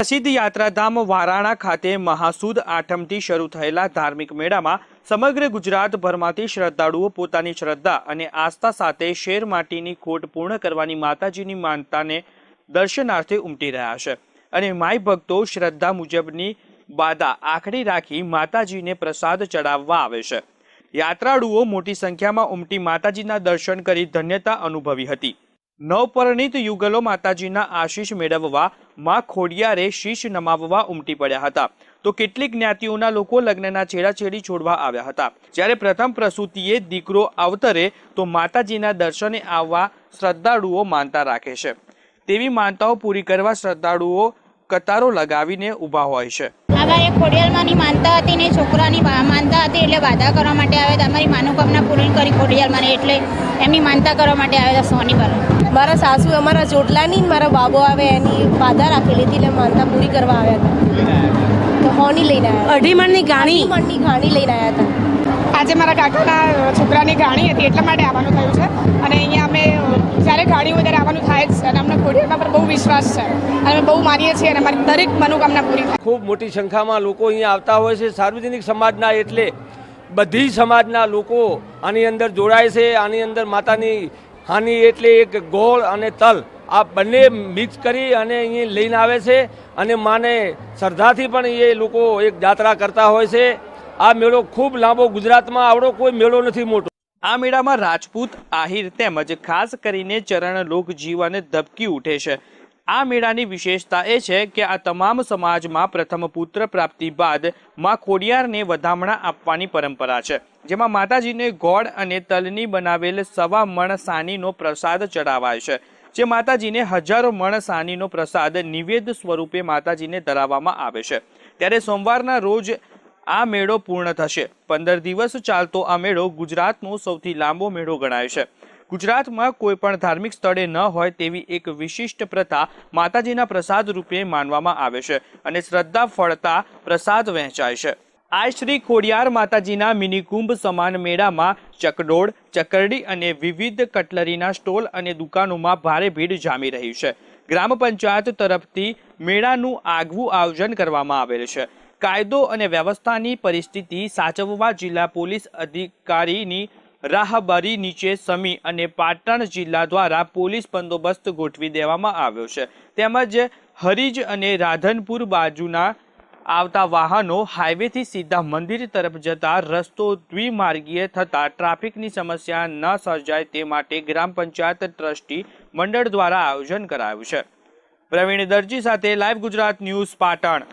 પ્રસિદ્ધ યાત્રાધામ વારાણા ખાતે મહાસુદ આઠમથી શરૂ થયેલા ધાર્મિક મેળામાં સમગ્ર ગુજરાતભરમાંથી શ્રદ્ધાળુઓ પોતાની શ્રદ્ધા અને આસ્થા સાથે શેર માટીની ખોટ પૂર્ણ કરવાની માતાજીની માનતાને દર્શનાર્થે ઉમટી રહ્યા છે અને માઈ ભક્તો શ્રદ્ધા મુજબની બાધા આખડી રાખી માતાજીને પ્રસાદ ચડાવવા આવે છે। યાત્રાળુઓ મોટી સંખ્યામાં ઉમટી માતાજીના દર્શન કરી ધન્યતા અનુભવી હતી। નવપરિણીત યુગલો માતાજીના આશીષ મેળવવા માં ખોડિયારે શીશ નમાવવા ઉમટી પડ્યા હતા, તો કેટલીક જ્ઞાતિઓના લોકો લગ્નના છેડાછેડી છોડવા આવ્યા હતા। જ્યારે પ્રથમ પ્રસૂતિએ દીકરો અવતરે તો માતાજીના દર્શને આવવા શ્રદ્ધાળુઓ માનતા રાખે છે। તેવી માનતાઓ પૂરી કરવા શ્રદ્ધાળુઓ કતારો લગાવીને ઊભા હોય છે। અમારે ખોડિયાલમાંની માનતા હતી ને છોકરાની માનતા હતી એટલે બાધા કરવા માટે આવ્યા હતા। અમારી મનોકામના પૂરી કરી ખોડિયાલમાંને એટલે એમની માનતા કરવા માટે આવ્યા હતા। સોની પર મારા સાસુ અમારા ચોટલાની મારા બાબો આવે એની બાધા રાખેલી હતી એટલે માનતા પૂરી કરવા આવ્યા હતા। તો હોની લઈને આવ્યા, અઢી મણની ઘાણી લઈને આવ્યા હતા। આજે મારા કાકાના છોકરાની ઘાણી હતી એટલા માટે આવવાનું થયું છે અને અહીંયા અમે જ્યારે ઘાણી હોય ત્યારે આવવાનું થાય જ છે અને અમને ખોડિયારમાં પર બહુ વિશ્વાસ છે અને અમે બહુ માનીએ છીએ અને અમારી દરેક મનોકામના પૂરી થાય। ખૂબ મોટી સંખ્યામાં લોકો અહીંયા આવતા હોય છે। સાર્વજનિક સમાજના એટલે બધી સમાજના લોકો આની અંદર જોડાય છે। આની અંદર માતાની હાની એટલે એક ગોળ અને તલ આ બંને મિક્સ કરી અને અહીં લઈને આવે છે અને માને શ્રદ્ધાથી પણ એ લોકો એક જાત્રા કરતા હોય છે। આ મેળો ખૂબ લાંબો, ગુજરાતમાં આવડો કોઈ મેળો નથી મોટો। આ મેળામાં રાજપૂત, આહિર તેમજ ખાસ કરીને ચરણ લોક જીવન ધબકી ઉઠે છે। આ મેળાની વિશેષતા એ છે કે આ તમામ સમાજમાં પ્રથમ પુત્ર પ્રાપ્તિ બાદ માં ખોડિયારને વધામણા આપવાની પરંપરા છે, જેમાં માતાજીને ગોળ અને તલની બનાવેલ 1.25 મણ સાનીનો પ્રસાદ ચડાવાય છે, જે માતાજીને હજારો મણ સાનીનો પ્રસાદ નિવેદ સ્વરૂપે માતાજીને ધરાવવામાં આવે છે। ત્યારે સોમવારના રોજ આ મેળો પૂર્ણ થશે। 15 દિવસ ચાલતો આ મેળો ગુજરાતનો સૌથી લાંબો મેળો ગણાય છે। ગુજરાતમાં કોઈ પણ ધાર્મિક સ્થળે ન હોય તેવી એક વિશિષ્ટ પ્રથા માતાજીના પ્રસાદ રૂપે માનવામાં આવે છે અને શ્રદ્ધા ફળતા પ્રસાદ વહેંચાય છે। આ શ્રી ખોડિયાર માતાજીના મિનિકુંભ સમાન મેળામાં ચકડોળ, ચકરડી અને વિવિધ કટલરીના સ્ટોલ અને દુકાનોમાં ભારે ભીડ જામી રહી છે। ગ્રામ પંચાયત તરફથી મેળાનું આગવું આયોજન કરવામાં આવેલ છે। કાયદો અને વ્યવસ્થાની પરિસ્થિતિ સાચવવા જિલ્લા પોલીસ અધિકારીની રાહબરી નીચે સમી અને પાટણ જિલ્લા દ્વારા પોલીસ બંદોબસ્ત ગોઠવી દેવામાં આવ્યો છે। તેમજ હરીજ અને રાધનપુર બાજુના આવતા વાહનો હાઈવેથી સીધા મંદિર તરફ જતા રસ્તો દ્વિમાર્ગીય થતા ટ્રાફિકની સમસ્યા ન સર્જાય તે માટે ગ્રામ પંચાયત ટ્રસ્ટી મંડળ દ્વારા આયોજન કરાયું છે। પ્રવીણ દરજી સાથે લાઈવ ગુજરાત ન્યૂઝ પાટણ।